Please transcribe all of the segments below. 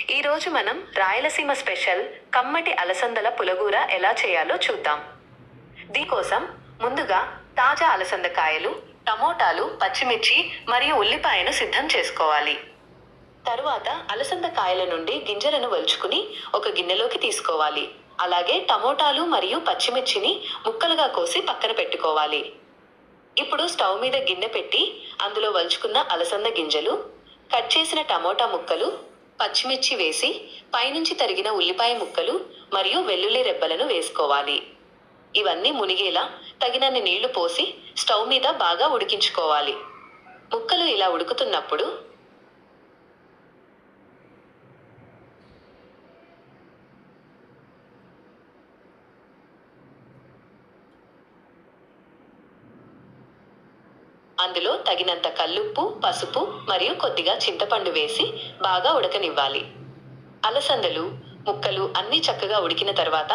ఈరోజు మనం రాయలసీమ స్పెషల్ కమ్మటి అలసందల పులగూర ఎలా చేయాలో చూద్దాం. దీనికోసం ముందుగా తాజా అలసంద కాయలు, టమోటాలు, పచ్చిమిర్చి మరియు ఉల్లిపాయను సిద్ధం చేసుకోవాలి. తరువాత అలసంద కాయల నుండి గింజలను వలుచుకుని ఒక గిన్నెలోకి తీసుకోవాలి. అలాగే టమోటాలు మరియు పచ్చిమిర్చిని ముక్కలుగా కోసి పక్కన పెట్టుకోవాలి. ఇప్పుడు స్టవ్ మీద గిన్నె పెట్టి అందులో వలుచుకున్న అలసంద గింజలు, కట్ చేసిన టమోటా ముక్కలు, పచ్చిమిర్చి వేసి పైనుంచి తరిగిన ఉల్లిపాయ ముక్కలు మరియు వెల్లుల్లి రెబ్బలను వేసుకోవాలి. ఇవన్నీ మునిగేలా తగినన్ని నీళ్లు పోసి స్టవ్ మీద బాగా ఉడికించుకోవాలి. ముక్కలు ఇలా ఉడుకుతున్నప్పుడు అందులో తగినంత కల్లుప్పు, పసుపు మరియు కొద్దిగా చింతపండు వేసి బాగా ఉడకనివ్వాలి. అలసందలు, ముక్కలు అన్నీ చక్కగా ఉడికిన తర్వాత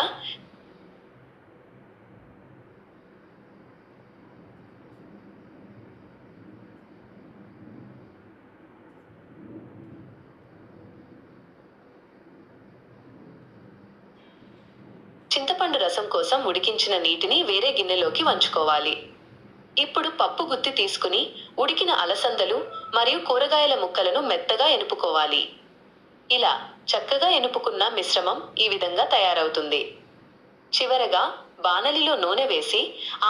చింతపండు రసం కోసం ఉడికించిన నీటిని వేరే గిన్నెలోకి వంచుకోవాలి. ఇప్పుడు పప్పు గుత్తి తీసుకుని ఉడికిన అలసందలు మరియు కూరగాయల ముక్కలను మెత్తగా ఎనుపుకోవాలి. ఇలా చక్కగా ఎనుపుకున్న మిశ్రమం ఈ విధంగా తయారవుతుంది. చివరగా బాణలిలో నూనె వేసి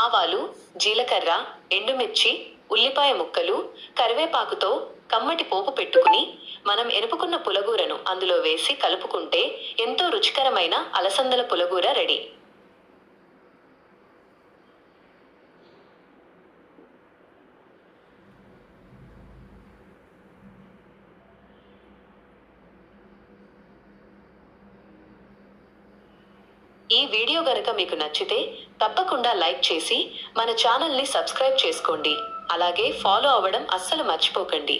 ఆవాలు, జీలకర్ర, ఎండుమిర్చి, ఉల్లిపాయ ముక్కలు, కరివేపాకుతో కమ్మటి పోపు పెట్టుకుని మనం ఎనుపుకున్న పులగూరను అందులో వేసి కలుపుకుంటే ఎంతో రుచికరమైన అలసందల పులగూర రెడీ. ఈ వీడియో గనుక మీకు నచ్చితే తప్పకుండా లైక్ చేసి మన ఛానల్ని సబ్స్క్రైబ్ చేసుకోండి. అలాగే ఫాలో అవ్వడం అస్సలు మర్చిపోకండి.